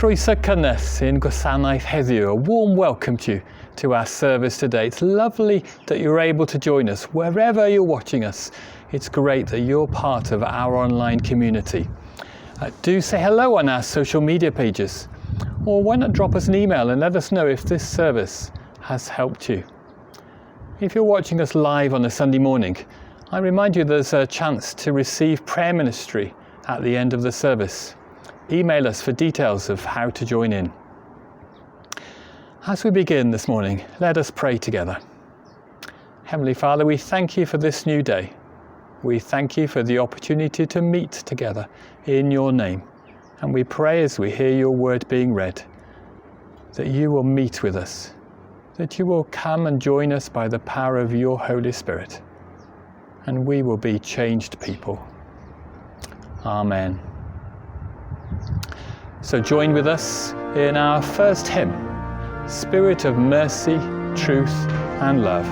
Croeso cynnes in Gwasanaeth heddiw. A warm welcome to our service today. It's lovely that you're able to join us wherever you're watching us. It's great that you're part of our online community. Do say hello on our social media pages, or why not drop us an email and let us know if this service has helped you. If you're watching us live on a Sunday morning, I remind you there's a chance to receive prayer ministry at the end of the service. Email us for details of how to join in. As we begin this morning, let us pray together. Heavenly Father, we thank you for this new day. We thank you for the opportunity to meet together in your name. And we pray as we hear your word being read, that you will meet with us, that you will come and join us by the power of your Holy Spirit, and we will be changed people. Amen. So join with us in our first hymn, Spirit of Mercy, Truth and Love.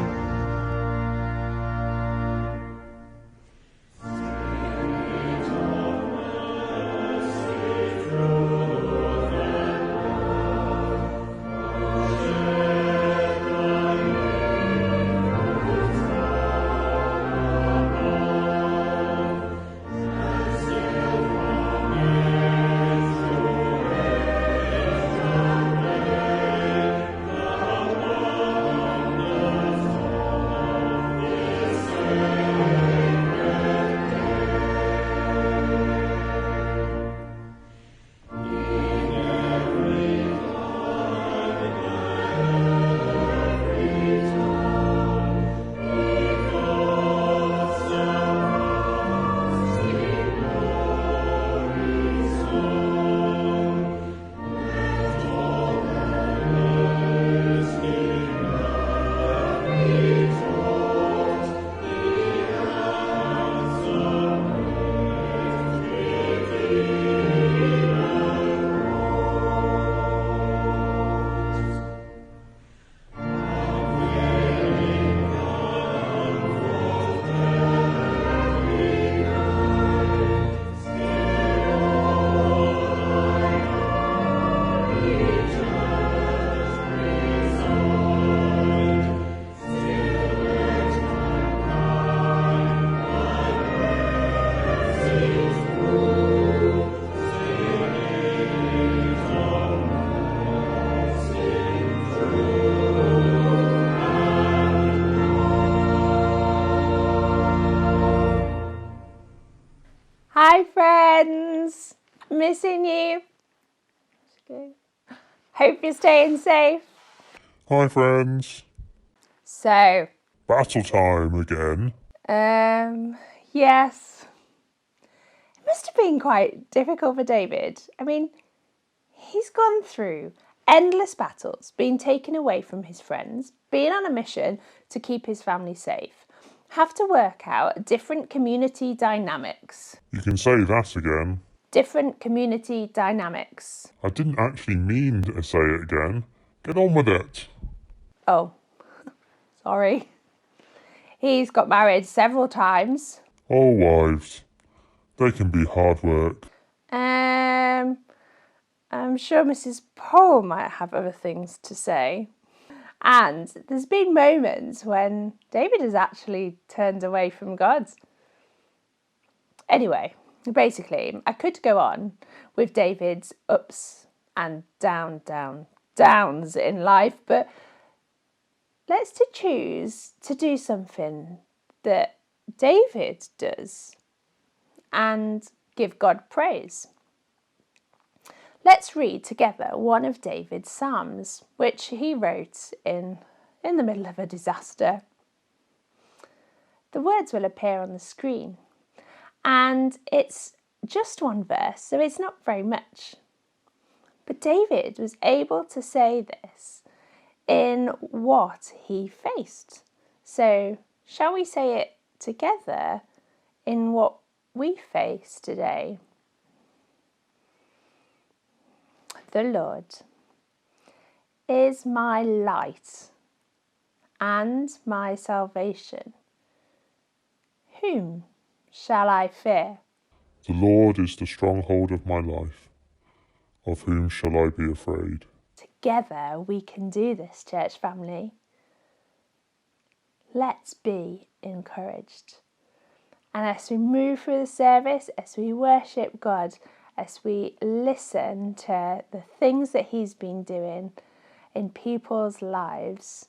Hi friends, missing you. Hope you're staying safe. Hi friends. So, Battle time again. yes. It must have been quite difficult for David. I mean, he's gone through endless battles, been taken away from his friends, been on a mission to keep his family safe, have to work out different community dynamics. You can say that again. Different community dynamics. I didn't actually mean to say it again. Get on with it. Oh, sorry. He's got married several times. Oh, wives. They can be hard work. I'm sure Mrs. Pole might have other things to say. And there's been moments when David has actually turned away from God. Anyway, basically, I could go on with David's ups and downs in life, but let's choose to do something that David does and give God praise. Let's read together one of David's Psalms, which he wrote in the middle of a disaster. The words will appear on the screen, and it's just one verse, so it's not very much. But David was able to say this in what he faced. So, shall we say it together in what we face today? The Lord is my light and my salvation. Whom shall I fear? The Lord is the stronghold of my life. Of whom shall I be afraid? Together we can do this, church family. Let's be encouraged. And as we move through the service, as we worship God, as we listen to the things that He's been doing in people's lives,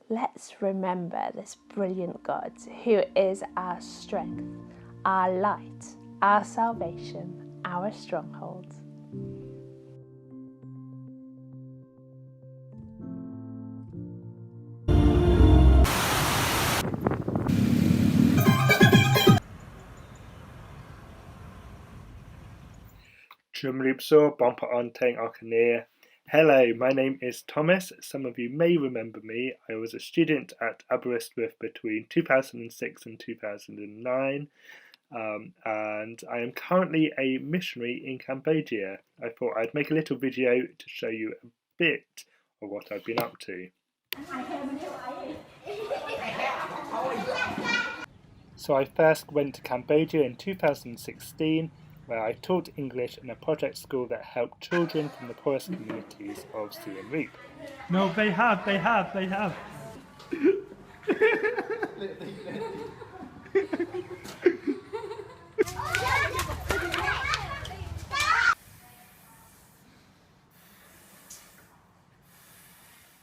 let's remember this brilliant God who is our strength, our light, our salvation, our stronghold. Hello, my name is Thomas. Some of you may remember me. I was a student at Aberystwyth between 2006 and 2009, and I am currently a missionary in Cambodia. I thought I'd make a little video to show you a bit of what I've been up to. So I first went to Cambodia in 2016, where I taught English in a project school that helped children from the poorest communities of Siem Reap. No, they have.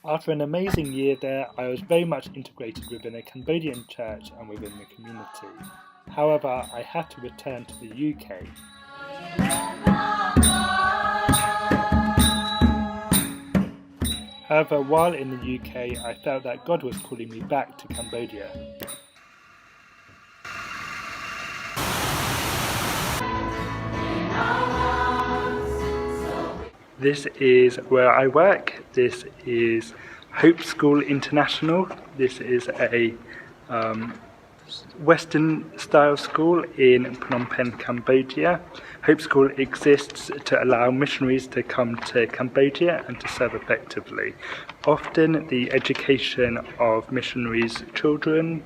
After an amazing year there, I was very much integrated within a Cambodian church and within the community. However, I had to return to the UK. However, while in the UK, I felt that God was calling me back to Cambodia. This is where I work. This is Hope School International. This is a Western style school in Phnom Penh, Cambodia. Hope School exists to allow missionaries to come to Cambodia and to serve effectively. Often the education of missionaries' children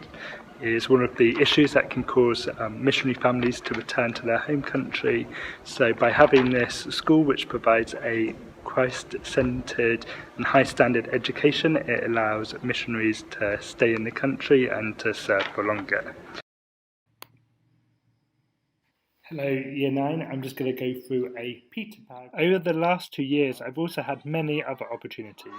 is one of the issues that can cause missionary families to return to their home country. So by having this school which provides a Christ-centred and high-standard education, it allows missionaries to stay in the country and to serve for longer. Hello, Year 9. I'm just going to go through a Peter Pan. Over the last 2 years, I've also had many other opportunities.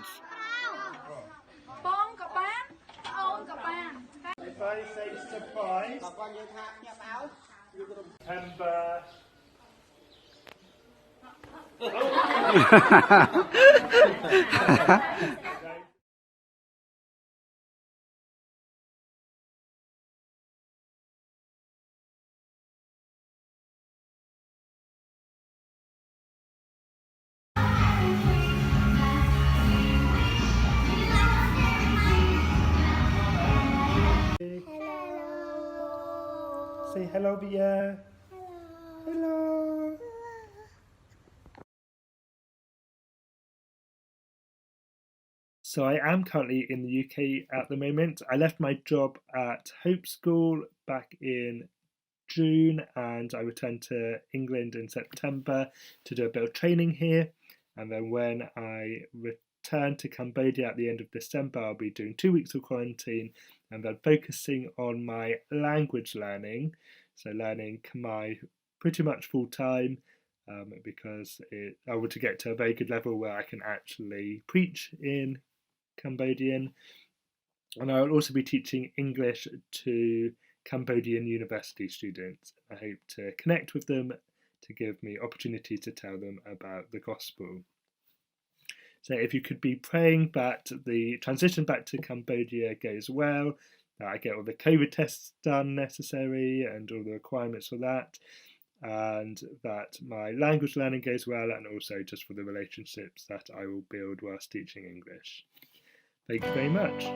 If I say surprise, September. Say hello, Via. Hello. So I am currently in the UK at the moment. I left my job at Hope School back in June and I returned to England in September to do a bit of training here. And then when I return to Cambodia at the end of December, I'll be doing 2 weeks of quarantine and then focusing on my language learning. So learning Khmer pretty much full time because I want to get to a very good level where I can actually preach in Cambodian. And I will also be teaching English to Cambodian university students. I hope to connect with them to give me opportunity to tell them about the gospel. So if you could be praying that the transition back to Cambodia goes well, that I get all the COVID tests done necessary and all the requirements for that, and that my language learning goes well, and also just for the relationships that I will build whilst teaching English. Thank you very much.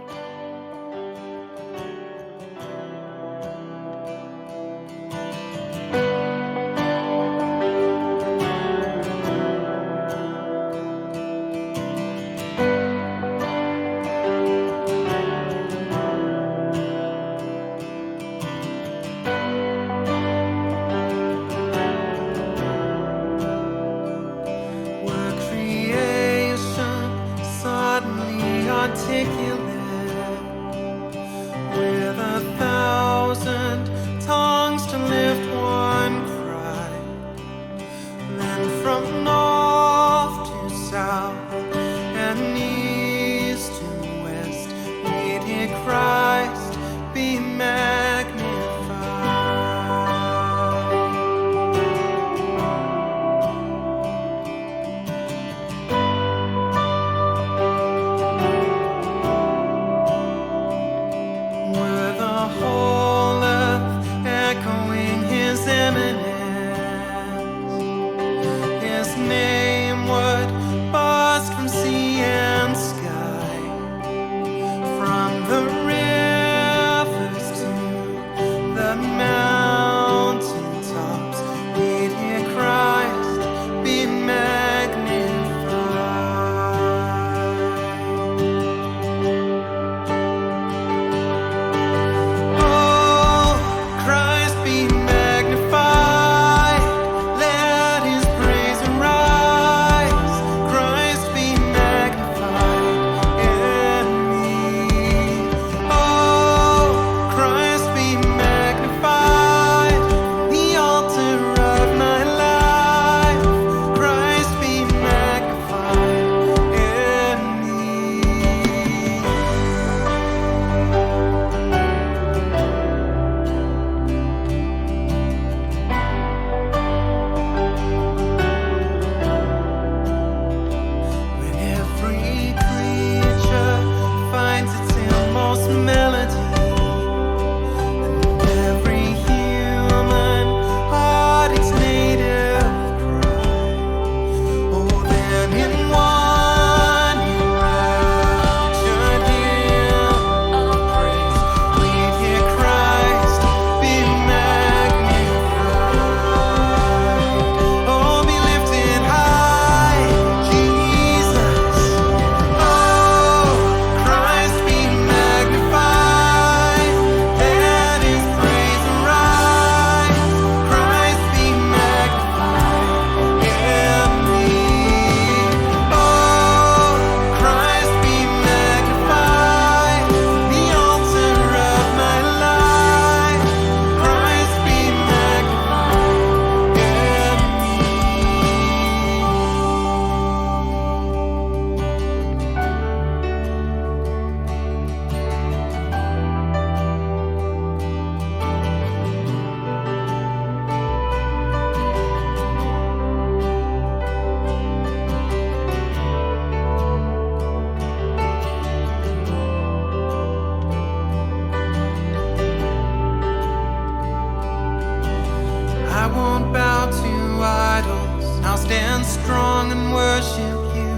won't bow to idols. I'll stand strong and worship you.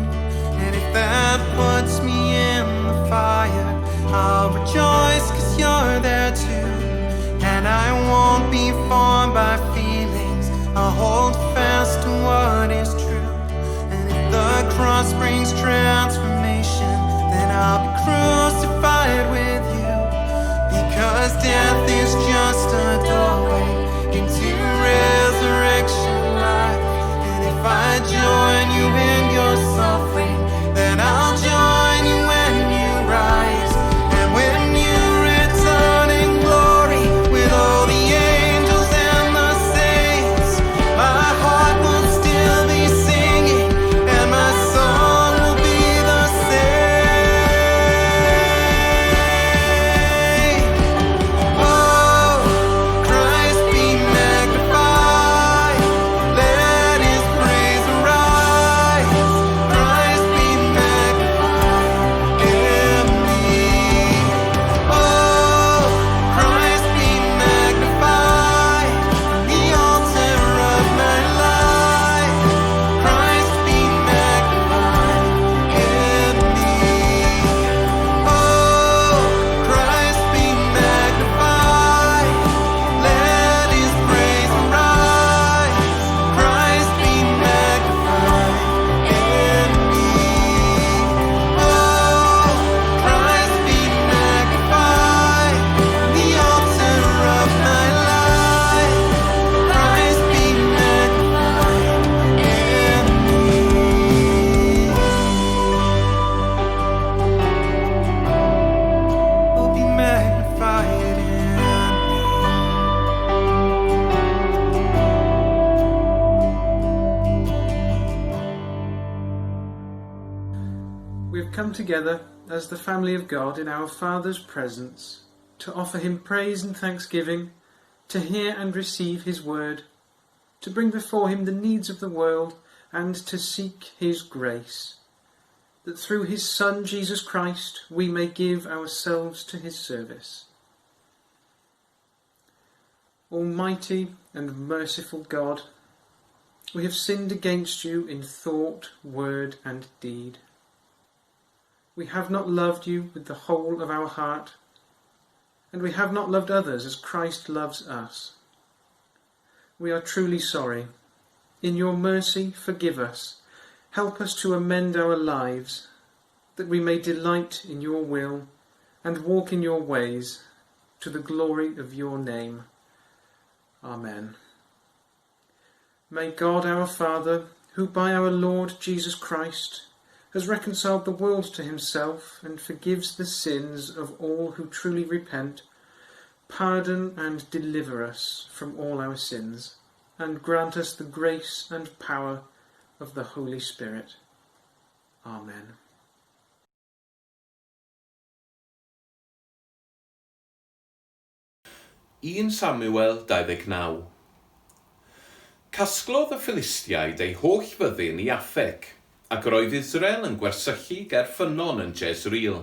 And if that puts me in the fire, I'll rejoice 'cause you're there too. And I won't be formed by feelings. I'll hold fast to what is true. And if the cross brings transformation, then I'll be crucified with you. Because death is just a doorway into resurrection life. And if I join you in your suffering, then I'll join you when you rise. And when you return in glory with all the angels and the saints, my heart will still be singing and my song will be the same. Oh, Christ be magnified, let his praise arise. Christ be magnified in me. Oh, Christ be magnified, the altar of my life. Christ be magnified in me. Oh, Christ be magnified, let his praise arise. Christ be magnified in me. Oh, Christ be magnified, the altar of my life. Christ be magnified in me. Oh, be magnified in me. We have come together as the family of God in our Father's presence to offer him praise and thanksgiving, to hear and receive his word, to bring before him the needs of the world and to seek his grace, that through his Son Jesus Christ we may give ourselves to his service. Almighty and merciful God, we have sinned against you in thought, word and deed. We have not loved you with the whole of our heart, and we have not loved others as Christ loves us. We are truly sorry. In your mercy, forgive us. Help us to amend our lives, that we may delight in your will and walk in your ways, to the glory of your name. Amen. May God our Father, who by our Lord Jesus Christ has reconciled the world to himself and forgives the sins of all who truly repent, pardon and deliver us from all our sins, and grant us the grace and power of the Holy Spirit. Amen. Samuel 29. Casglodd y Philistiaid eu holl fyddin I Affec, ac yr oedd Israel yn gwersychu ger ffynon yn Jezreel.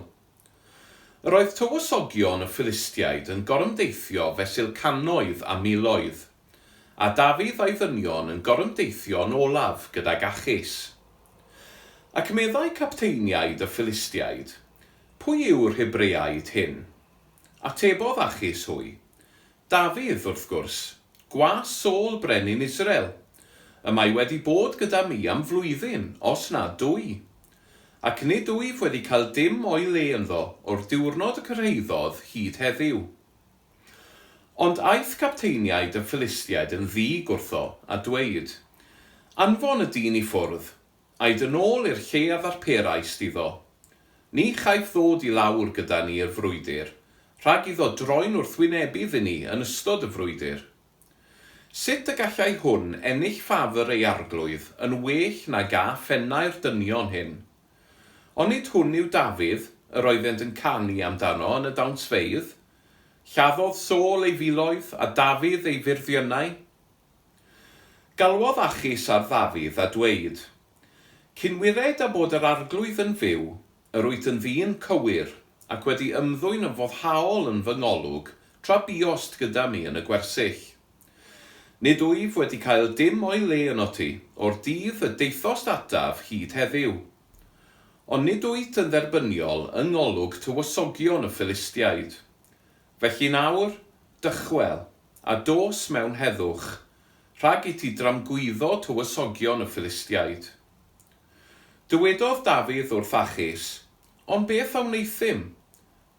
Yr oedd tywysogion y Philistiaid yn gorymdeithio fesul cannoedd a miloedd, a Dafydd a'i ddynion yn gorymdeithio'n olaf gydag Achis. Ac meddai capteiniaid y Philistiaid, pwy yw'r Hebreaid hyn? Atebodd Achis hwy, Dafydd wrth gwrs, gwas Saul brenin Israel, y mae wedi bod gyda mi am flwyddyn, os na 2. Ac nid wyf wedi cael dim o'i le ynddo o'r diwrnod y cyrhaeddodd hyd heddiw. Ond aeth capteiniaid y Philistiaid yn ddig wrtho a dweud, anfon y dyn I ffwrdd, a'i yn ôl i'r lle a ddarperais iddo. Ni chaiff ddod I lawr gyda ni i'r frwydr, rhag iddo droi'n wrthwynebydd I ni yn ystod y frwydr. Sut y gallai hwn ennill ffafr ei arglwydd yn well na ga ffennau'r dynion hyn? Ond nid hwn yw Dafydd, yr oeddent yn canu amdano yn y dawnsfeydd? Lladdodd Saul ei filoedd a Dafydd ei furddiannau? Galwodd Achis ar Dafydd a dweud, Cynwired a bod yr arglwydd yn fyw, yr wyt yn ddyn cywir, ac wedi ymddwyn yn foddhaol yn fy ngolwg, tra biost gyda mi yn y gwersyll. Nid wyf wedi cael dim o'i le yno ti, o'r dydd y deithost ataf hyd heddiw. Ond nid wyt yn dderbyniol yng ngolwg tywysogion y Philistiaid. Felly nawr, dychwel, a dos mewn heddwch, rhag i ti dramgwyddo tywysogion y Philistiaid. Dywedodd Dafydd wrth Achis, ond beth awn neithym?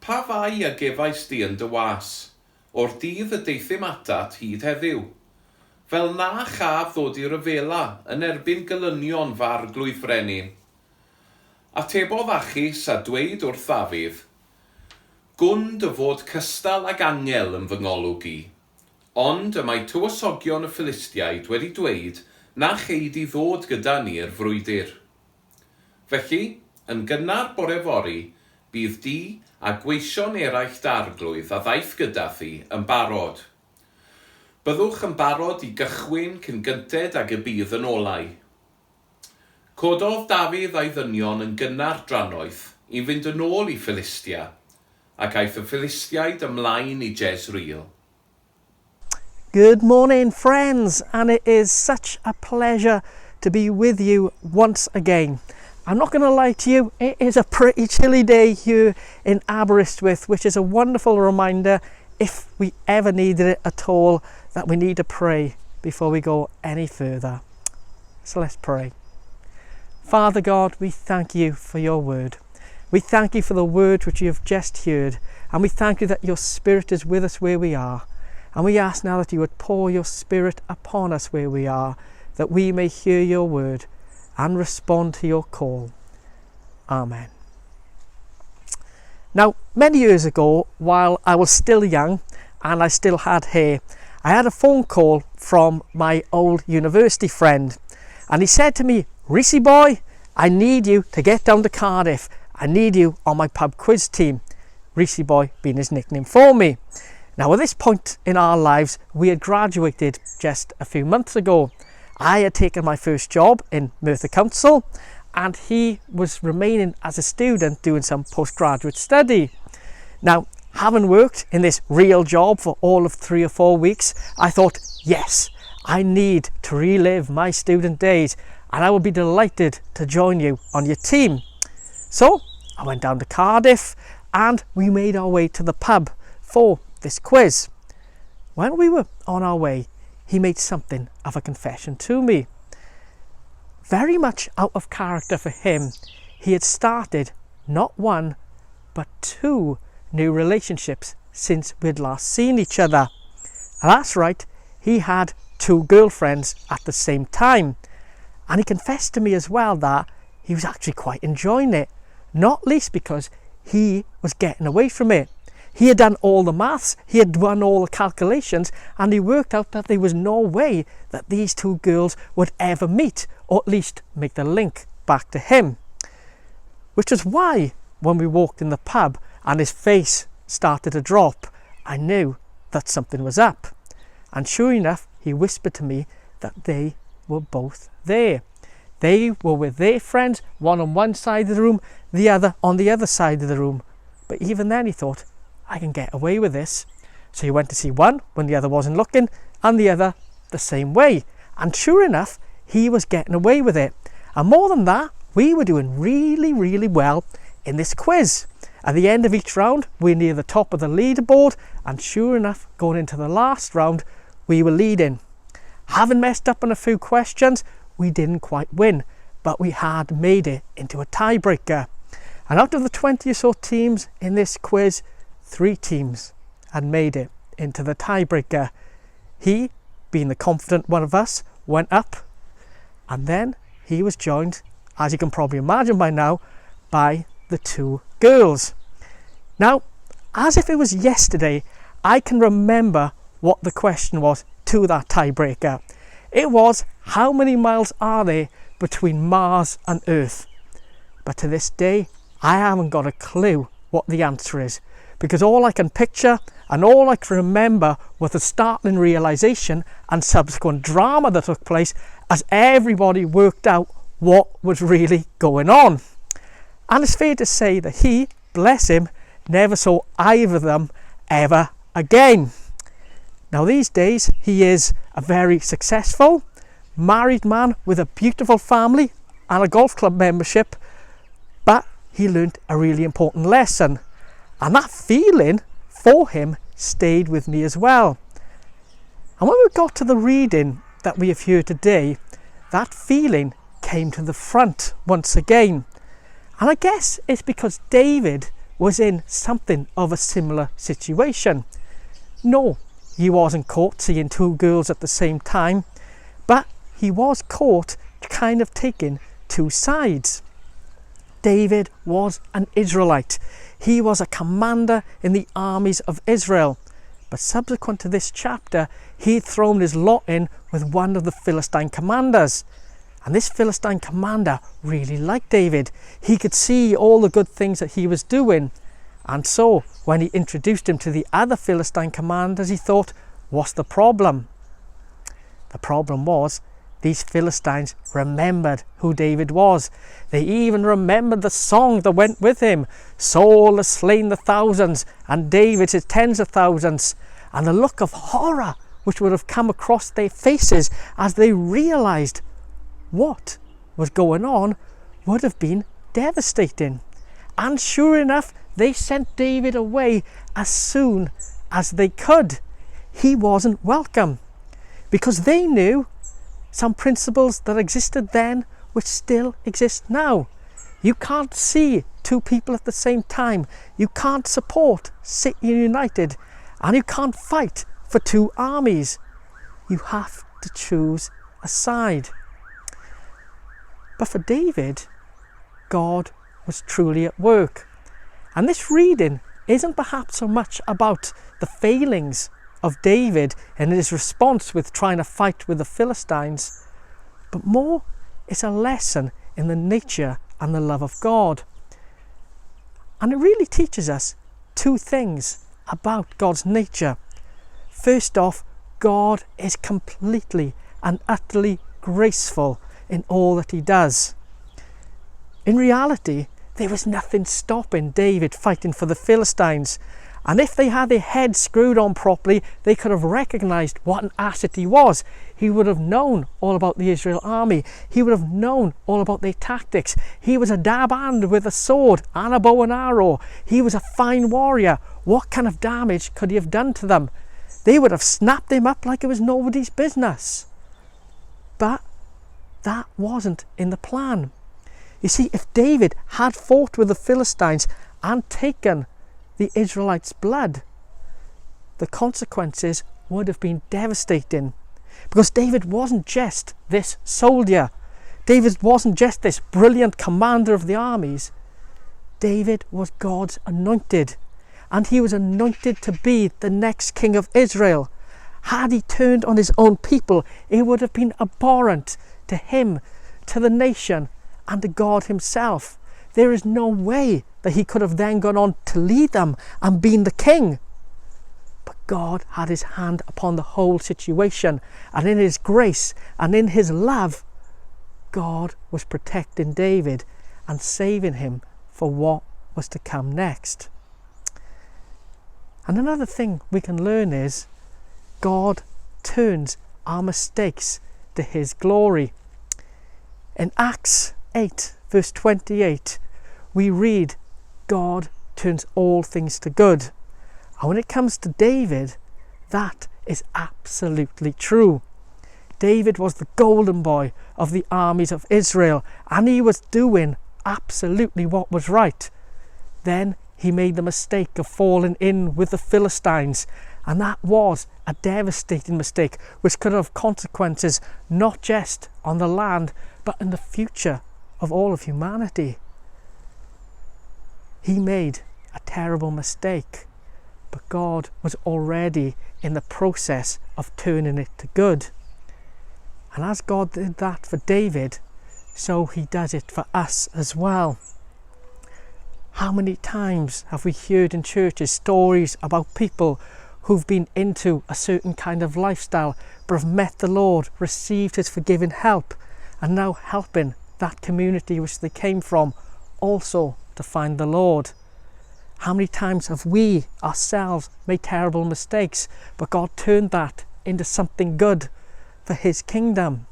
Pa fai a gefais di yn dy was, o'r dydd y deithym atat hyd heddiw? Fel na chaf ddod i ryfela yn erbyn gelynion far glwyfrennu. Atebodd Achis a dweud wrth Dafydd, gwn dy fod cystal ag angel yn fy ngolwg i, ond y mae tywysogion y Philistiaid wedi dweud na cheid i ddod gyda ni'r frwydr. Felly, yn gynnar bore fori, bydd di a gweision eraill d'arglwydd a ddaeth gyda thi yn barod. Byddwch yn barod i gychwyn cyn gynted ag y bydd yn olau. Cododd Dafydd a'i ddynion yn gynnar drannoeth i fynd yn ôl i Philistia, ac aeth y Philistiaid ymlaen i Jezreel. Good morning, friends, and it is such a pleasure to be with you once again. I'm not going to lie to you, it is a pretty chilly day here in Aberystwyth, which is a wonderful reminder, if we ever needed it at all, that we need to pray before we go any further. So let's pray. Father God, we thank you for your word. We thank you for the word which you have just heard, and we thank you that your Spirit is with us where we are. And we ask now that you would pour your Spirit upon us where we are, that we may hear your word and respond to your call. Amen. Now, many years ago, while I was still young and I still had hair, I had a phone call from my old university friend, and he said to me, Rhysy boy, I need you to get down to Cardiff. I need you on my pub quiz team. Rhysy boy being his nickname for me. Now at this point in our lives, we had graduated just a few months ago. I had taken my first job in Merthyr Council, and he was remaining as a student doing some postgraduate study. Now, having worked in this real job for all of 3 or 4 weeks, I thought, yes, I need to relive my student days, and I would be delighted to join you on your team. So I went down to Cardiff and we made our way to the pub for this quiz. When we were on our way, he made something of a confession to me. Very much out of character for him, he had started not 1 but 2 new relationships since we'd last seen each other. And that's right, he had 2 girlfriends at the same time. And he confessed to me as well that he was actually quite enjoying it, not least because he was getting away from it. He had done all the maths, he had done all the calculations, and he worked out that there was no way that these 2 girls would ever meet, or at least make the link back to him. Which was why when we walked in the pub and his face started to drop, I knew that something was up. And sure enough, he whispered to me that they were both there. They were with their friends, one on one side of the room, the other on the other side of the room. But even then he thought, I can get away with this. So he went to see one when the other wasn't looking, and the other the same way. And sure enough, he was getting away with it. And more than that, we were doing really, really well in this quiz. At the end of each round, we're near the top of the leaderboard, and sure enough, going into the last round, we were leading. Having messed up on a few questions, we didn't quite win, but we had made it into a tiebreaker. And out of the 20 or so teams in this quiz, 3 teams had made it into the tiebreaker. He, being the confident one of us, went up, and then he was joined, as you can probably imagine by now, by the 2 girls. Now, as if it was yesterday, I can remember what the question was to that tiebreaker. It was, how many miles are there between Mars and Earth? But to this day, I haven't got a clue what the answer is, because all I can picture and all I can remember was the startling realisation and subsequent drama that took place as everybody worked out what was really going on. And it's fair to say that he, bless him, never saw either of them ever again. Now these days he is a very successful married man with a beautiful family and a golf club membership, but he learnt a really important lesson, and that feeling for him stayed with me as well. And when we got to the reading that we have heard today, that feeling came to the front once again. And I guess it's because David was in something of a similar situation. No, he wasn't caught seeing two girls at the same time, but he was caught kind of taking two sides. David was an Israelite. He was a commander in the armies of Israel. But subsequent to this chapter, he'd thrown his lot in with one of the Philistine commanders. And this Philistine commander really liked David. He could see all the good things that he was doing. And so, when he introduced him to the other Philistine commanders, he thought, what's the problem? The problem was, these Philistines remembered who David was. They even remembered the song that went with him. Saul has slain the thousands, and David his tens of thousands. And the look of horror which would have come across their faces as they realised what was going on would have been devastating. And sure enough, they sent David away as soon as they could. He wasn't welcome, because they knew some principles that existed then which still exist now. You can't see two people at the same time. You can't support City United, and you can't fight for two armies. You have to choose a side. But for David, God was truly at work. And this reading isn't perhaps so much about the failings of David and his response with trying to fight with the Philistines, but more it's a lesson in the nature and the love of God. And it really teaches us two things about God's nature. First off, God is completely and utterly graceful in all that he does. In reality, there was nothing stopping David fighting for the Philistines. And if they had their heads screwed on properly, they could have recognised what an asset he was. He would have known all about the Israel army. He would have known all about their tactics. He was a dab hand with a sword and a bow and arrow. He was a fine warrior. What kind of damage could he have done to them? They would have snapped him up like it was nobody's business. But that wasn't in the plan. You see, if David had fought with the Philistines and taken the Israelites' blood, the consequences would have been devastating, because David wasn't just this soldier. David wasn't just this brilliant commander of the armies. David was God's anointed, and he was anointed to be the next king of Israel. Had he turned on his own people, it would have been abhorrent to him, to the nation, and to God himself. There is no way that he could have then gone on to lead them and been the king. But God had his hand upon the whole situation, and in his grace and in his love, God was protecting David and saving him for what was to come next. And another thing we can learn is God turns our mistakes to his glory. In Acts 8 verse 28, we read, God turns all things to good. And when it comes to David, that is absolutely true. David was the golden boy of the armies of Israel, and he was doing absolutely what was right. Then he made the mistake of falling in with the Philistines, and that was a devastating mistake which could have consequences not just on the land but in the future of all of humanity. He made a terrible mistake, but God was already in the process of turning it to good. And as God did that for David, so he does it for us as well. How many times have we heard in churches stories about people who've been into a certain kind of lifestyle but have met the Lord, received his forgiving help, and now helping that community which they came from also to find the Lord. How many times have we ourselves made terrible mistakes, but God turned that into something good for his kingdom?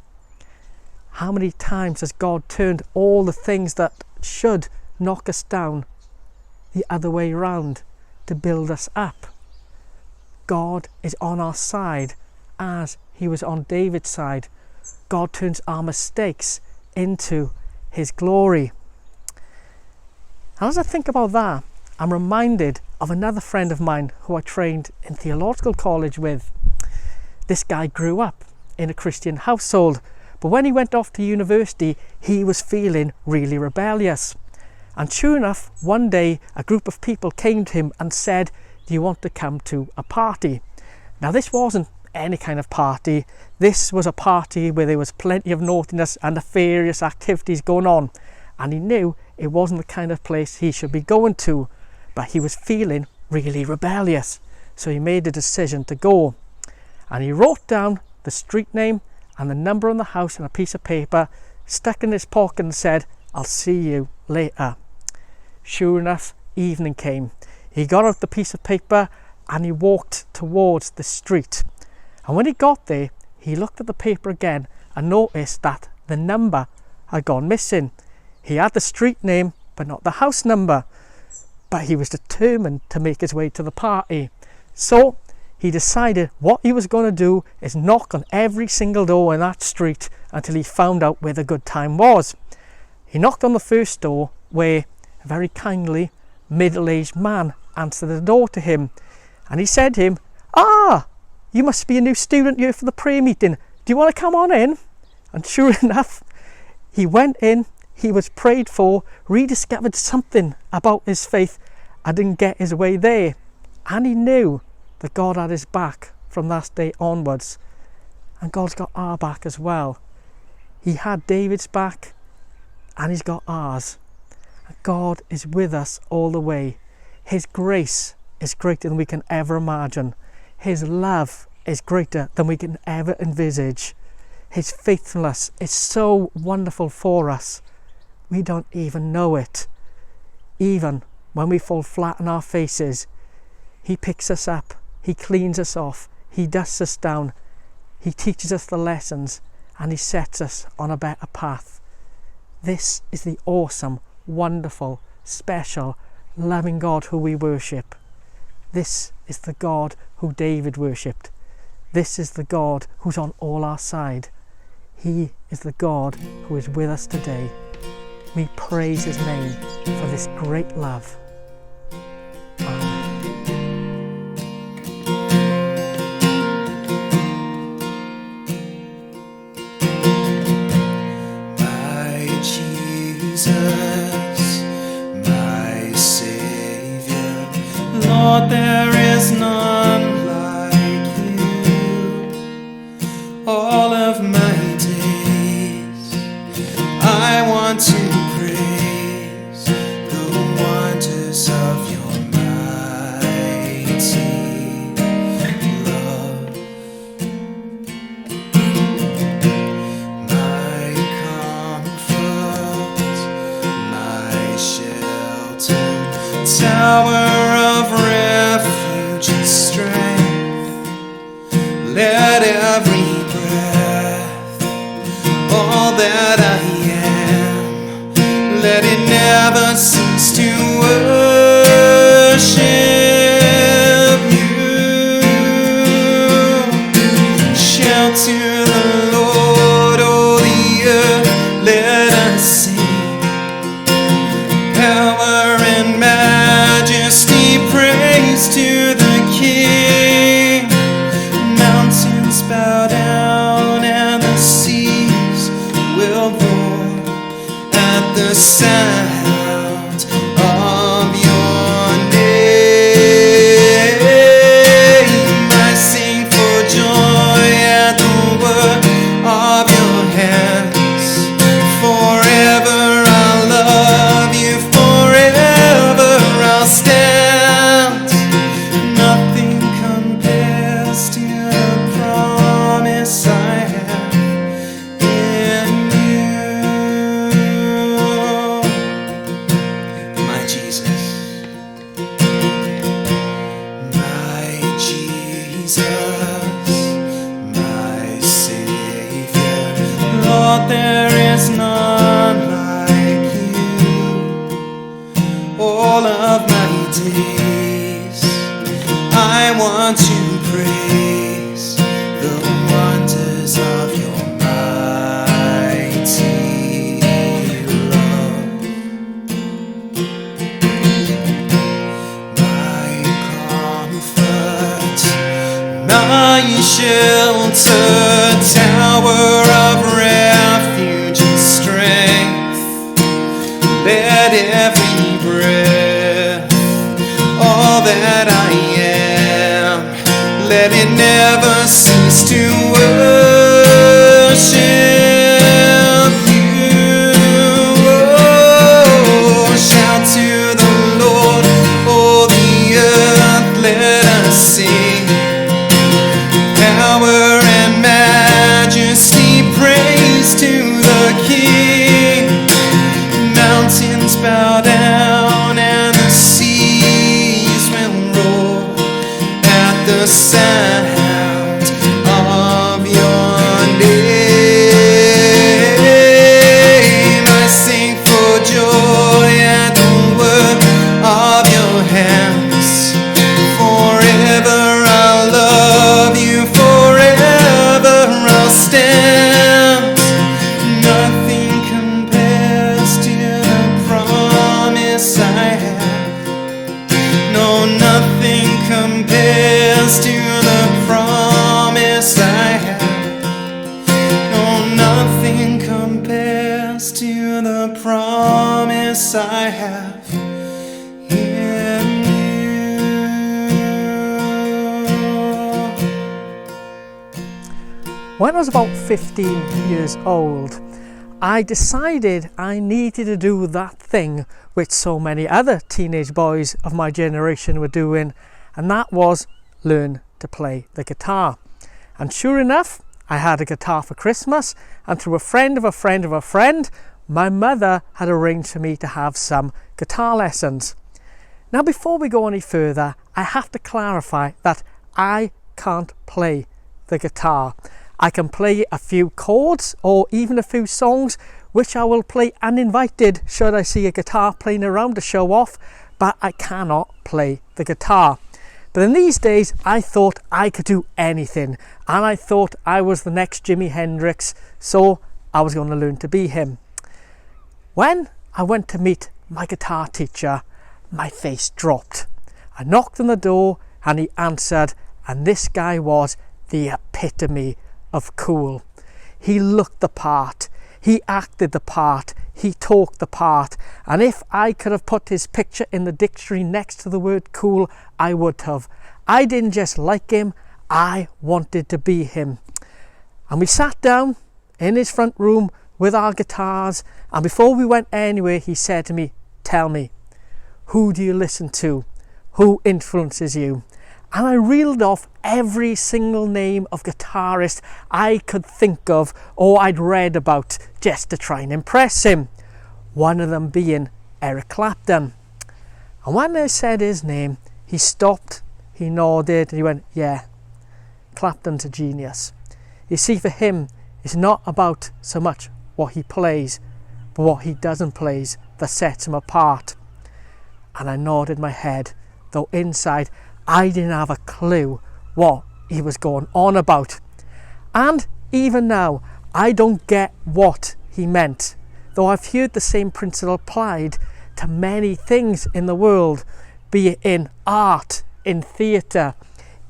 How many times has God turned all the things that should knock us down the other way around to build us up? God is on our side as he was on David's side. God turns our mistakes into his glory. And as I think about that, I'm reminded of another friend of mine who I trained in theological college with. This guy grew up in a Christian household, but when he went off to university, he was feeling really rebellious. And sure enough, one day a group of people came to him and said, "Do you want to come to a party?" Now this wasn't any kind of party. This was a party where there was plenty of naughtiness and nefarious activities going on. And he knew it wasn't the kind of place he should be going to, but he was feeling really rebellious. So he made a decision to go. And he wrote down the street name and the number on the house on a piece of paper, stuck in his pocket and said, "I'll see you later." Sure enough, evening came. He got out the piece of paper and he walked towards the street. And when he got there, he looked at the paper again and noticed that the number had gone missing. He had the street name, but not the house number. But he was determined to make his way to the party. So he decided what he was going to do is knock on every single door in that street until he found out where the good time was. He knocked on the first door, where a very kindly middle-aged man answered the door to him. And he said to him, "Ah, you must be a new student here for the prayer meeting. Do you want to come on in?" And sure enough, he went in, he was prayed for, rediscovered something about his faith and didn't get his way there. And he knew that God had his back from that day onwards. And God's got our back as well. He had David's back and he's got ours. God is with us all the way. His grace is greater than we can ever imagine. His love is greater than we can ever envisage. His faithfulness is so wonderful for us. We don't even know it. Even when we fall flat on our faces, he picks us up, he cleans us off, he dusts us down, he teaches us the lessons, and he sets us on a better path. This is the awesome, wonderful, special, loving God who we worship. This is the God who David worshipped. This is the God who's on all our side. He is the God who is with us today. We praise his name for this great love. Amen. My Jesus, my Savior, Lord, there is none like you. All of my days I want to praise the wonders of your mighty love. My comfort, my shelter, tower of refuge and strength. Let every breath, all that I am, let it never cease to worship you. Shout to the Lord, oh the earth, let us sing. Power and majesty, praise to the King. Mountains bow down there is none like you. All of my days I want to praise the wonders of your mighty love. My comfort, my shelter, tower of refuge and strength, let every breath, all that I am, let it never cease to worship you. Oh, shout to the Lord, oh the earth, let us sing. Power and majesty, praise to the King. Mountains bow down and the seas will roar at the sound of your name. I sing for joy at the work of your hands. Forever I'll love you, forever I'll stand. Nothing compares to the promise I have. No, nothing compares to the promise I have. No, nothing compares to the promise I have in you. When I was about 15 years old, I decided I needed to do that thing which so many other teenage boys of my generation were doing, and that was learn to play the guitar. And sure enough, I had a guitar for Christmas, and through a friend of a friend of a friend, my mother had arranged for me to have some guitar lessons. Now, before we go any further, I have to clarify that I can't play the guitar. I can play a few chords or even a few songs, which I will play uninvited should I see a guitar playing around to show off, but I cannot play the guitar. But in these days, I thought I could do anything, and I thought I was the next Jimi Hendrix, so I was going to learn to be him. When I went to meet my guitar teacher, my face dropped. I knocked on the door and he answered, and this guy was the epitome of cool. He looked the part, he acted the part, he talked the part, and if I could have put his picture in the dictionary next to the word cool, I would have. I didn't just like him, I wanted to be him. And we sat down in his front room with our guitars, and before we went anywhere, he said to me, "Tell me, who do you listen to? Who influences you?" And I reeled off every single name of guitarist I could think of or I'd read about just to try and impress him. One of them being Eric Clapton. And when I said his name, he stopped, he nodded, and he went, "Yeah, Clapton's a genius." You see, for him, it's not about so much what he plays, but what he doesn't play that sets him apart. And I nodded my head, though inside I didn't have a clue what he was going on about. And even now, I don't get what he meant, though I've heard the same principle applied to many things in the world, be it in art, in theatre,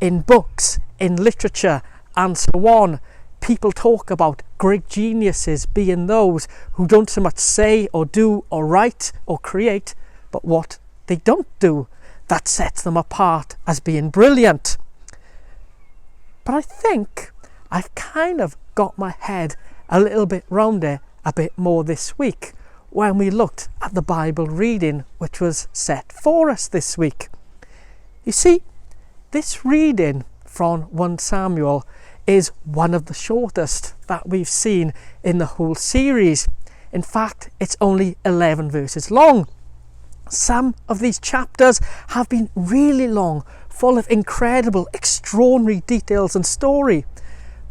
in books, in literature, and so on. People talk about great geniuses being those who don't so much say or do or write or create, but what they don't do that sets them apart as being brilliant. But I think I've kind of got my head a little bit round it a bit more this week when we looked at the Bible reading which was set for us this week. You see, this reading from 1 Samuel is one of the shortest that we've seen in the whole series. In fact, it's only 11 verses long. Some of these chapters have been really long, full of incredible, extraordinary details and story.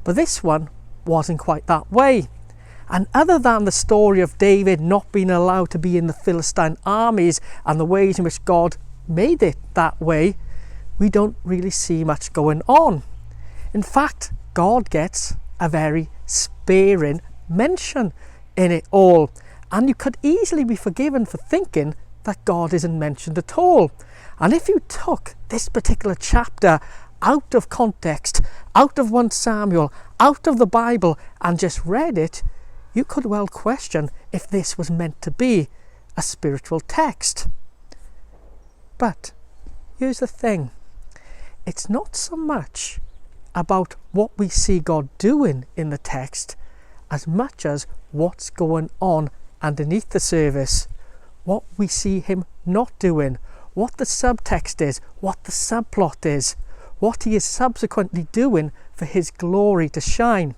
But this one wasn't quite that way. And other than the story of David not being allowed to be in the Philistine armies and the ways in which God made it that way, we don't really see much going on. In fact, God gets a very sparing mention in it all. And you could easily be forgiven for thinking that God isn't mentioned at all. And if you took this particular chapter out of context, out of 1 Samuel, out of the Bible, and just read it, you could well question if this was meant to be a spiritual text. But here's the thing. It's not so much about what we see God doing in the text as much as what's going on underneath the surface, what we see him not doing, what the subtext is, what the subplot is, what he is subsequently doing for his glory to shine.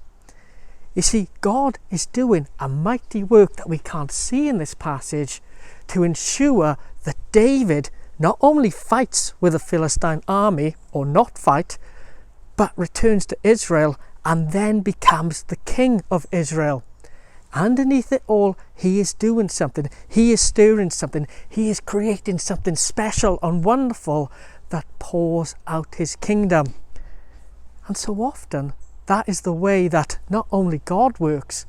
You see, God is doing a mighty work that we can't see in this passage to ensure that David not only fights with the Philistine army, or not fight, but returns to Israel and then becomes the king of Israel. Underneath it all, he is doing something. He is stirring something. He is creating something special and wonderful that pours out his kingdom. And so often, that is the way that not only God works,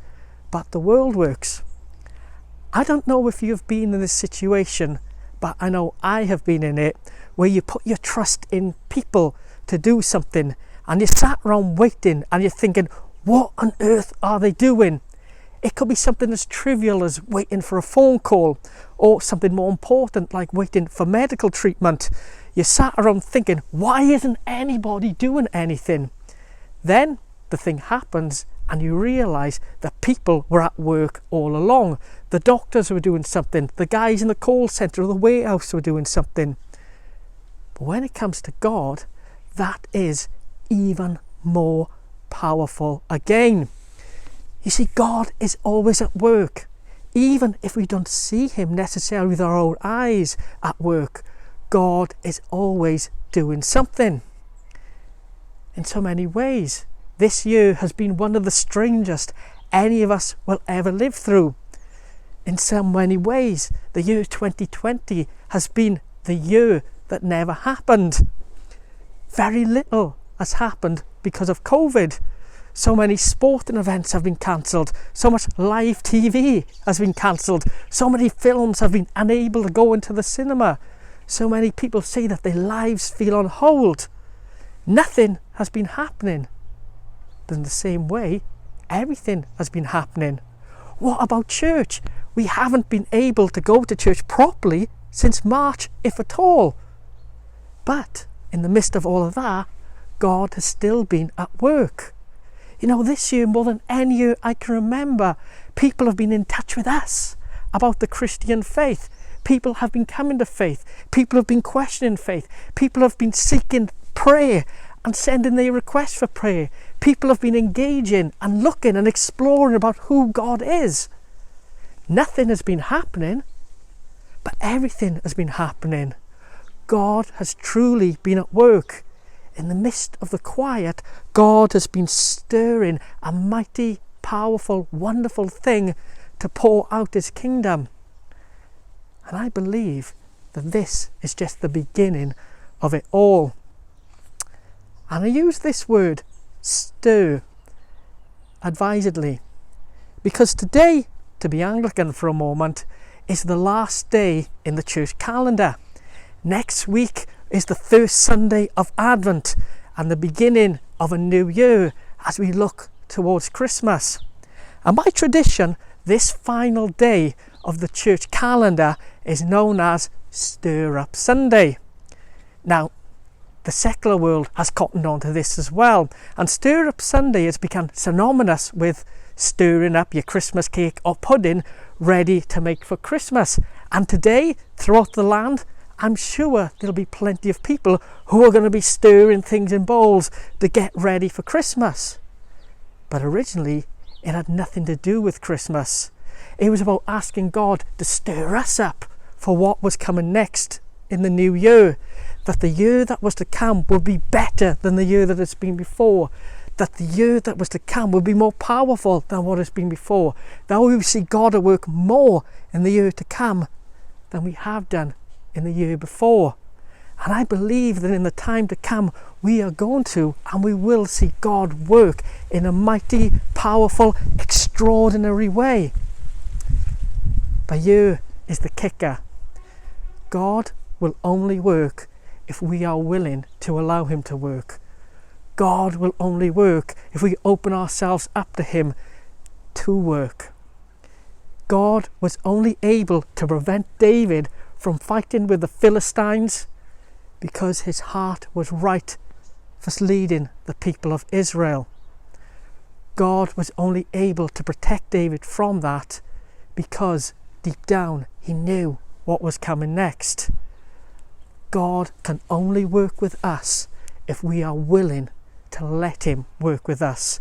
but the world works. I don't know if you've been in this situation, but I know I have been in it, where you put your trust in people to do something, and you sat around waiting, and you're thinking, what on earth are they doing? It could be something as trivial as waiting for a phone call, or something more important like waiting for medical treatment. You sat around thinking, why isn't anybody doing anything? Then the thing happens and you realise that people were at work all along. The doctors were doing something, the guys in the call centre or the warehouse were doing something. But when it comes to God, that is even more powerful again. You see, God is always at work, even if we don't see him necessarily with our own eyes at work. God is always doing something. In so many ways, this year has been one of the strangest any of us will ever live through. In so many ways, the year 2020 has been the year that never happened. Very little has happened because of COVID. So many sporting events have been cancelled. So much live TV has been cancelled. So many films have been unable to go into the cinema. So many people say that their lives feel on hold. Nothing has been happening. But in the same way, everything has been happening. What about church? We haven't been able to go to church properly since March, if at all. But in the midst of all of that, God has still been at work. You know, this year, more than any year I can remember, people have been in touch with us about the Christian faith. People have been coming to faith. People have been questioning faith. People have been seeking prayer and sending their requests for prayer. People have been engaging and looking and exploring about who God is. Nothing has been happening, but everything has been happening. God has truly been at work. In the midst of the quiet, God has been stirring a mighty, powerful, wonderful thing to pour out his kingdom. And I believe that this is just the beginning of it all. And I use this word, stir, advisedly, because today, to be Anglican for a moment, is the last day in the church calendar. Next week is the first Sunday of Advent and the beginning of a new year as we look towards Christmas. And by tradition, this final day of the church calendar is known as Stir Up Sunday. Now, the secular world has cottoned on to this as well, and Stir Up Sunday has become synonymous with stirring up your Christmas cake or pudding ready to make for Christmas. And today, throughout the land, I'm sure there'll be plenty of people who are going to be stirring things in bowls to get ready for Christmas. But originally, it had nothing to do with Christmas. It was about asking God to stir us up for what was coming next in the new year. That the year that was to come would be better than the year that has been before. that the year that was to come will be more powerful than what has been before. That we will see God at work more in the year to come than we have done in the year before. And I believe that in the time to come, we are going to and we will see God work in a mighty, powerful, extraordinary way. But here is the kicker. God will only work if we are willing to allow him to work. God will only work if we open ourselves up to him to work. God was only able to prevent David from fighting with the Philistines because his heart was right for leading the people of Israel. God was only able to protect David from that because deep down he knew what was coming next. God can only work with us if we are willing to let him work with us,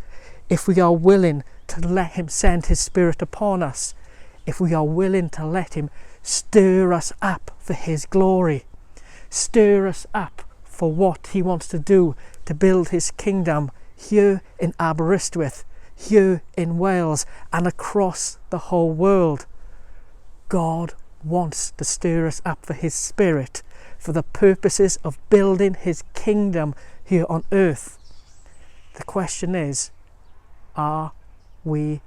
if we are willing to let him send his Spirit upon us, if we are willing to let him stir us up for his glory, stir us up for what he wants to do to build his kingdom here in Aberystwyth, here in Wales and across the whole world. God wants to stir us up for his Spirit, for the purposes of building his kingdom here on earth. The question is, are we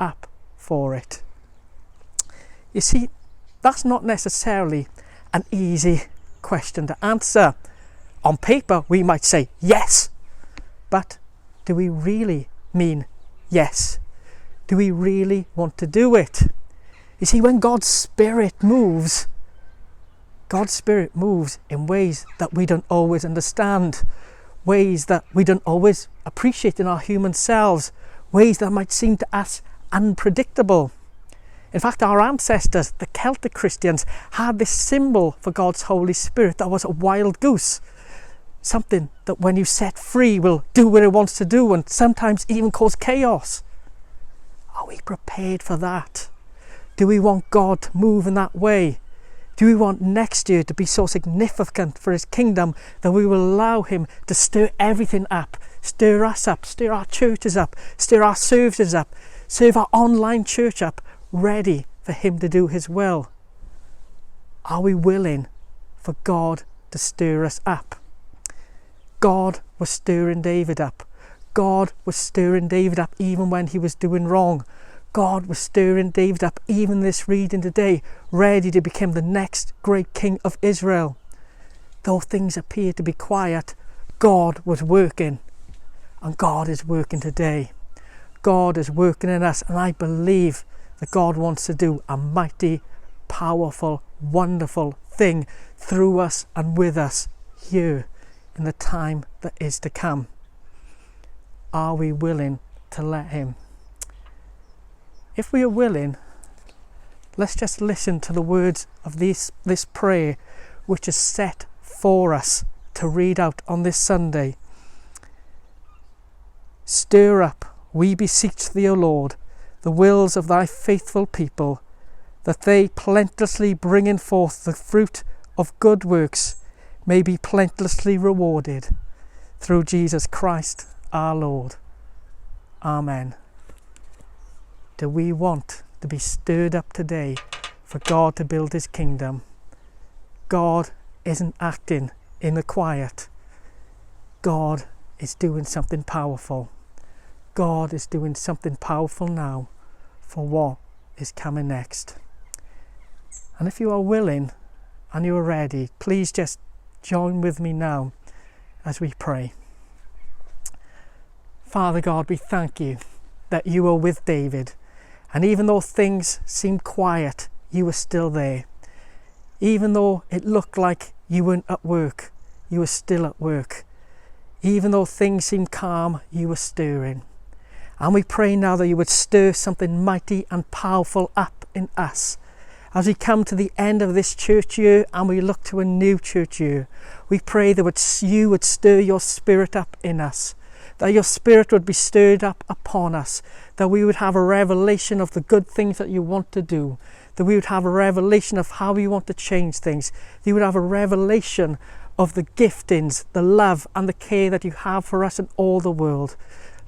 up for it? You see, that's not necessarily an easy question to answer. On paper, we might say yes, but do we really mean yes? Do we really want to do it? You see, when God's Spirit moves in ways that we don't always understand, ways that we don't always appreciate in our human selves, ways that might seem to us unpredictable. In fact, our ancestors, the Celtic Christians, had this symbol for God's Holy Spirit that was a wild goose. Something that when you set free will do what it wants to do and sometimes even cause chaos. Are we prepared for that? Do we want God to move in that way? Do we want next year to be so significant for his kingdom that we will allow him to stir everything up, stir us up, stir our churches up, stir our services up, serve our online church up, ready for him to do his will? Are we willing for God to stir us up? God was stirring David up. God was stirring David up even when he was doing wrong. God was stirring David up even this reading today, ready to become the next great king of Israel. Though things appear to be quiet, God was working, and God is working today. God is working in us, and I believe that God wants to do a mighty, powerful, wonderful thing through us and with us here in the time that is to come. Are we willing to let him? If we are willing, let's just listen to the words of this prayer which is set for us to read out on this Sunday. Stir up, we beseech thee, O Lord, the wills of thy faithful people, that they plenteously bringing forth the fruit of good works may be plenteously rewarded through Jesus Christ our Lord. Amen. Do we want to be stirred up today for God to build his kingdom? God isn't acting in the quiet. God is doing something powerful. God is doing something powerful now for what is coming next. And if you are willing and you are ready, please just join with me now as we pray. Father God, we thank you that you are with David. And even though things seemed quiet, you were still there. Even though it looked like you weren't at work, you were still at work. Even though things seemed calm, you were stirring. And we pray now that you would stir something mighty and powerful up in us. As we come to the end of this church year and we look to a new church year, we pray that you would stir your Spirit up in us, that your Spirit would be stirred up upon us, that we would have a revelation of the good things that you want to do, that we would have a revelation of how you want to change things, that you would have a revelation of the giftings, the love and the care that you have for us and all the world.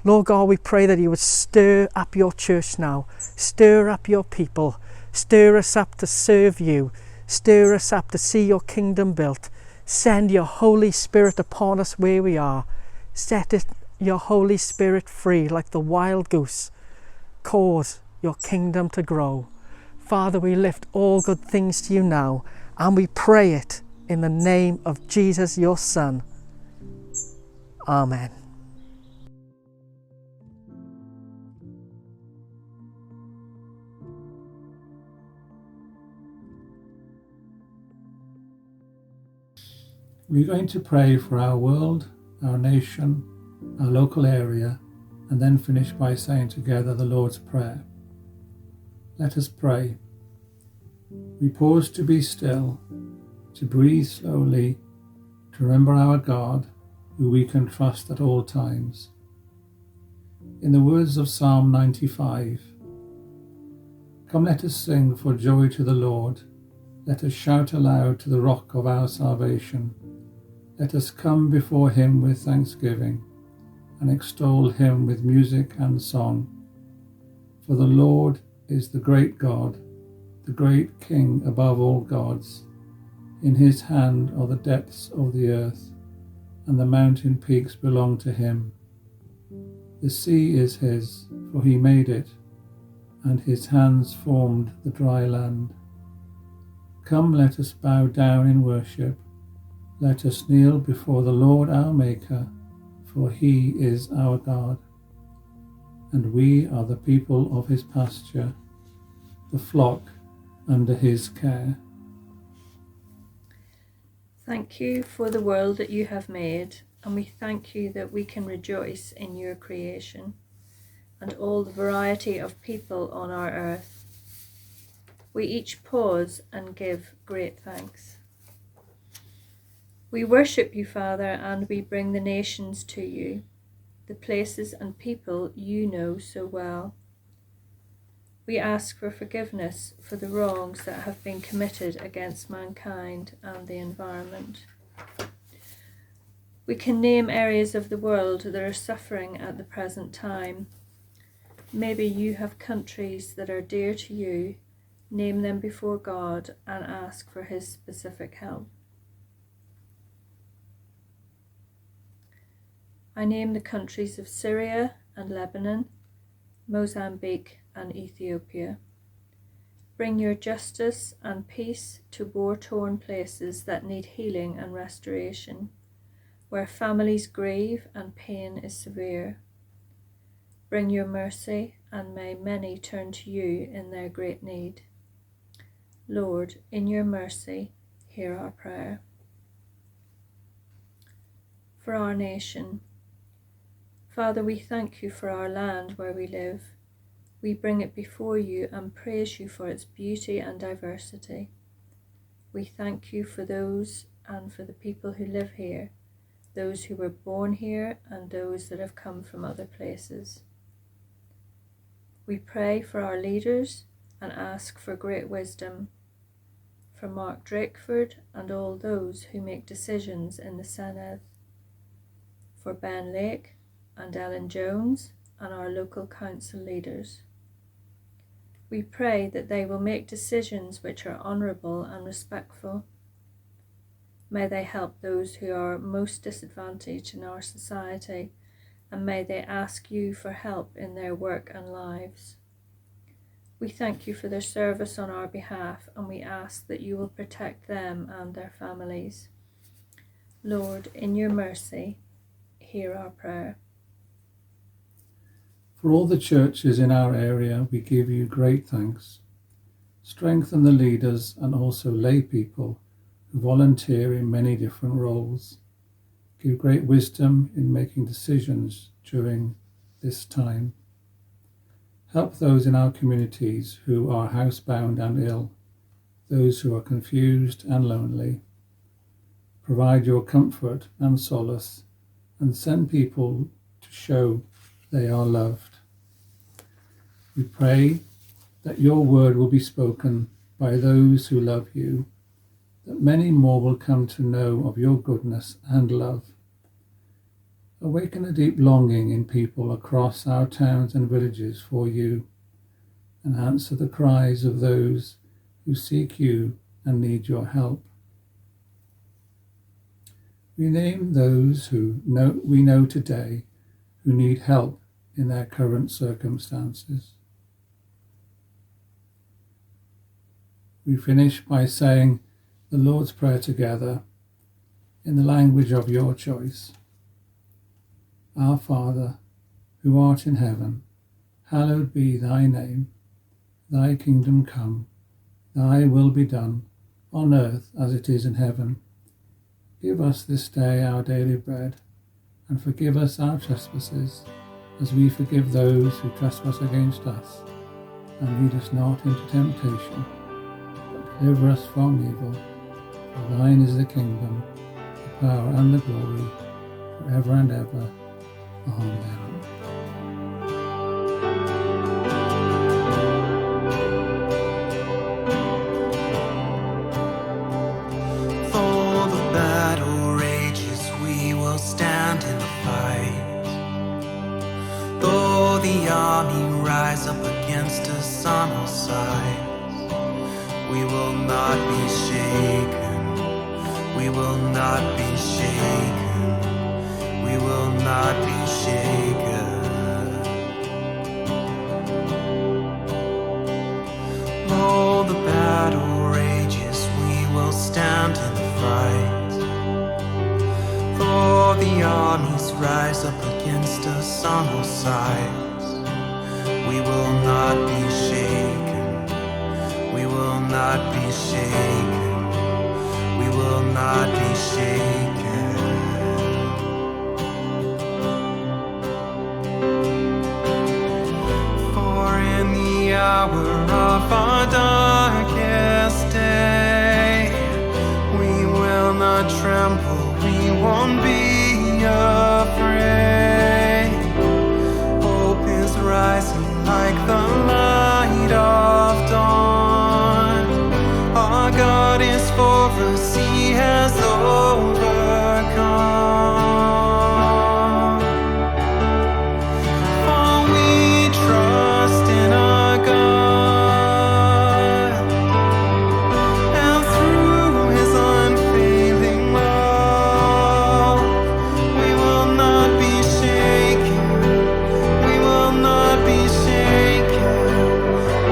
Lord God, we pray that you would stir up your church now, stir up your people, stir us up to serve you, stir us up to see your kingdom built. Send your Holy Spirit upon us where we are. Set your Holy Spirit free like the wild goose. Cause your kingdom to grow. Father, we lift all good things to you now, and we pray it in the name of Jesus, your Son. Amen. We're going to pray for our world, our nation, our local area, and then finish by saying together the Lord's Prayer. Let us pray. We pause to be still, to breathe slowly, to remember our God, who we can trust at all times. In the words of Psalm 95, "Come, let us sing for joy to the Lord. Let us shout aloud to the rock of our salvation. Let us come before him with thanksgiving and extol him with music and song. For the Lord is the great God, the great King above all gods. In his hand are the depths of the earth, and the mountain peaks belong to him. The sea is his, for he made it, and his hands formed the dry land. Come, let us bow down in worship. Let us kneel before the Lord our Maker, for he is our God, and we are the people of his pasture, the flock under his care." Thank you for the world that you have made, and we thank you that we can rejoice in your creation and all the variety of people on our earth. We each pause and give great thanks. We worship you, Father, and we bring the nations to you, the places and people you know so well. We ask for forgiveness for the wrongs that have been committed against mankind and the environment. We can name areas of the world that are suffering at the present time. Maybe you have countries that are dear to you. Name them before God and ask for his specific help. I name the countries of Syria and Lebanon, Mozambique and Ethiopia. Bring your justice and peace to war-torn places that need healing and restoration, where families grieve and pain is severe. Bring your mercy, and may many turn to you in their great need. Lord, in your mercy, hear our prayer. For our nation, Father, we thank you for our land where we live. We bring it before you and praise you for its beauty and diversity. We thank you for those and for the people who live here, those who were born here and those that have come from other places. We pray for our leaders and ask for great wisdom, for Mark Drakeford and all those who make decisions in the Senedd, for Ben Lake and Ellen Jones and our local council leaders. We pray that they will make decisions which are honourable and respectful. May they help those who are most disadvantaged in our society, and may they ask you for help in their work and lives. We thank you for their service on our behalf, and we ask that you will protect them and their families. Lord, in your mercy, hear our prayer. For all the churches in our area, we give you great thanks. Strengthen the leaders and also lay people who volunteer in many different roles. Give great wisdom in making decisions during this time. Help those in our communities who are housebound and ill, those who are confused and lonely. Provide your comfort and solace, and send people to show they are loved. We pray that your word will be spoken by those who love you, that many more will come to know of your goodness and love. Awaken a deep longing in people across our towns and villages for you, and answer the cries of those who seek you and need your help. We name those we know today who need help in their current circumstances. We finish by saying the Lord's Prayer together in the language of your choice. Our Father, who art in heaven, hallowed be thy name. Thy kingdom come, thy will be done, on earth as it is in heaven. Give us this day our daily bread, and forgive us our trespasses, as we forgive those who trespass against us. And lead us not into temptation, but deliver us from evil. For thine is the kingdom, the power and the glory, forever and ever. Amen. Though the battle rages, we will stand in the fight. Though the army rise up against us on all sides, we will not be shaken. We will not be shaken. We will not be shaken. Though the battle rages, we will stand in the fight. Though the armies rise up against us on all sides, we will not be shaken. We will not be shaken. We will not be shaken. Hour of our darkest day, we will not tremble, we won't be afraid. Hope is rising like the light of dawn. Our God is for us, he has overcome. For we trust in our God, and through his unfailing love, we will not be shaken. We will not be shaken.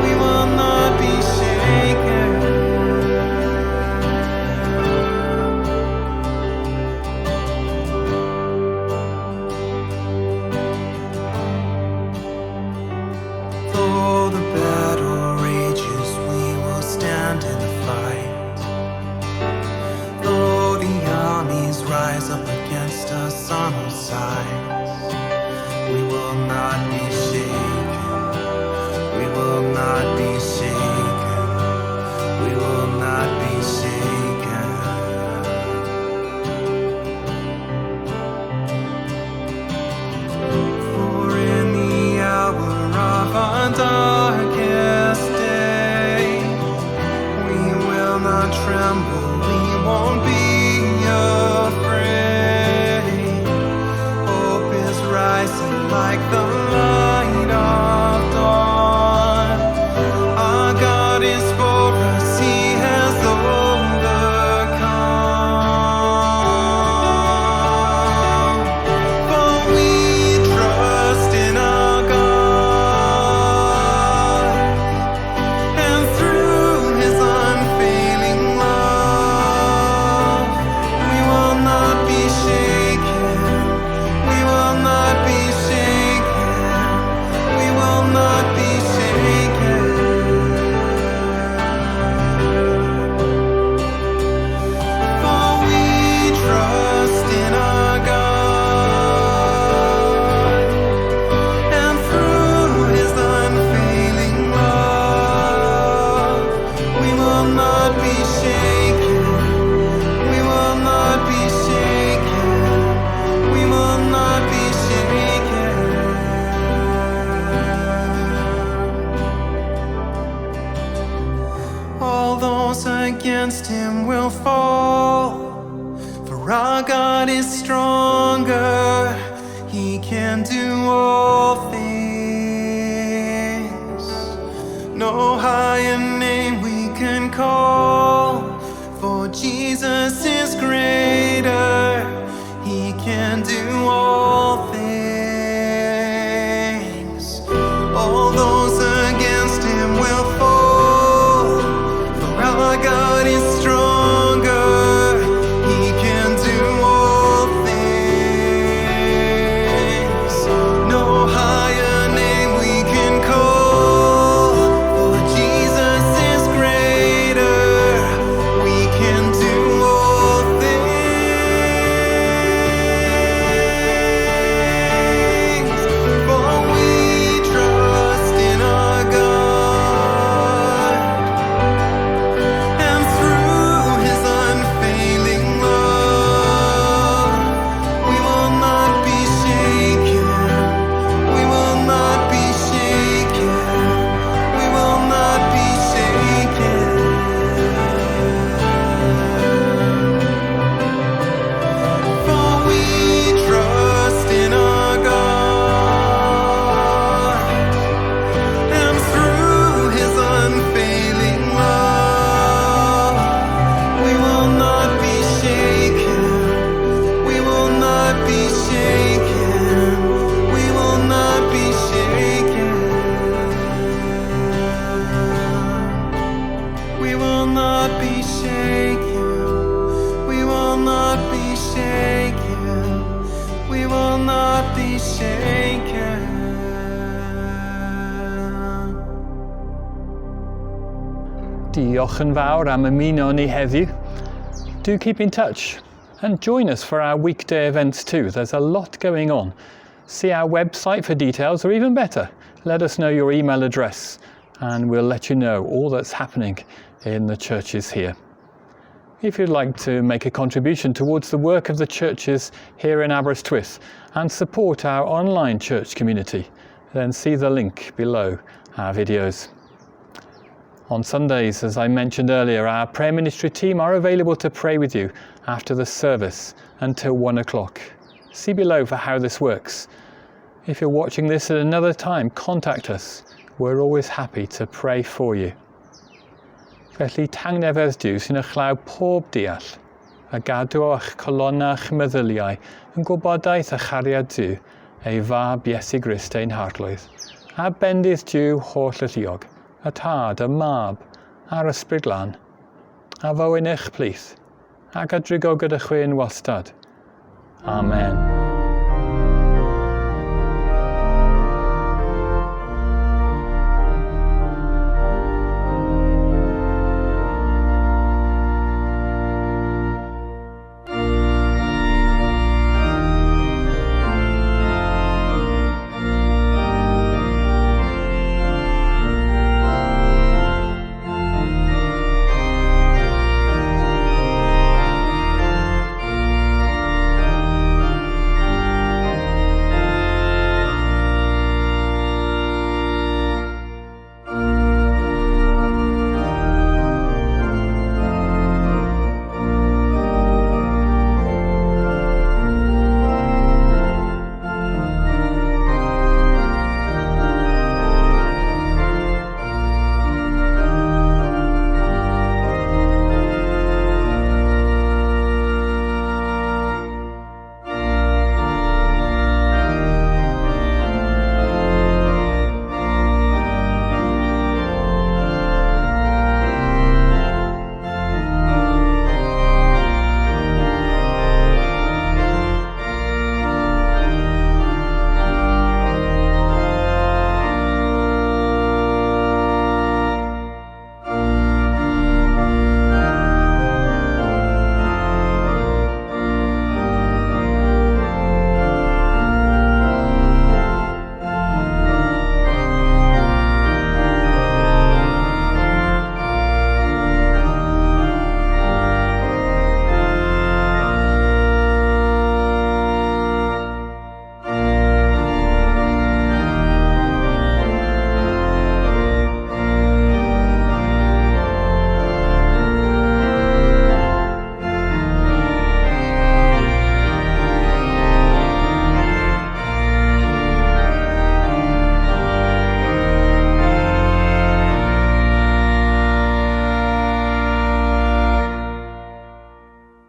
We will not be shaken. Though the battle rages, we will stand in the fight. Though the armies rise up against us on all sides, we will not be shaken. We will not be shaken. We will not be shaken. For in the hour of our darkest day, we will not tremble, we won't be afraid. Hope is rising like the light against him will fall. For our God is stronger, he can do all things. No higher name we can call, for Jesus is greater, he can do all things. All those against him will fall, for our God is stronger, he can do all things. No higher name we can call, for Jesus is greater, we can do all things. For we trust in our God, and through his unfailing love, we will not be shaken, we will not be shaken, we will not be shaken. For we trust in our God, and through his unfailing love, we will not be shaken, we will not be shaken, we will not be shaken, we will not be shaken, we will not be shaken, we will not be shaken. Diolch yn fawr am ymuno ni heddiw. Do keep in touch and join us for our weekday events too. There's a lot going on. See our website for details, or even better, let us know your email address and we'll let you know all that's happening in the churches here. If you'd like to make a contribution towards the work of the churches here in Aberystwyth and support our online church community, then see the link below our videos. On Sundays, as I mentioned earlier, our prayer ministry team are available to pray with you after the service until 1 o'clock. See below for how this works. If you're watching this at another time, contact us. We're always happy to pray for you. Felly tangnefedd Duw sy'n ychlaw pob deall, a gadw o'ch colonna'ch meddyliau yn gwybodaeth a chariad Duw, ei fab Iesu Grist ein harglwydd, a bendydd Duw holl y lluog, y tad, y mab, a'r ysbryd lan, a fywyn eich plith, ac a drigo gyda chwi yn wastad. Amen.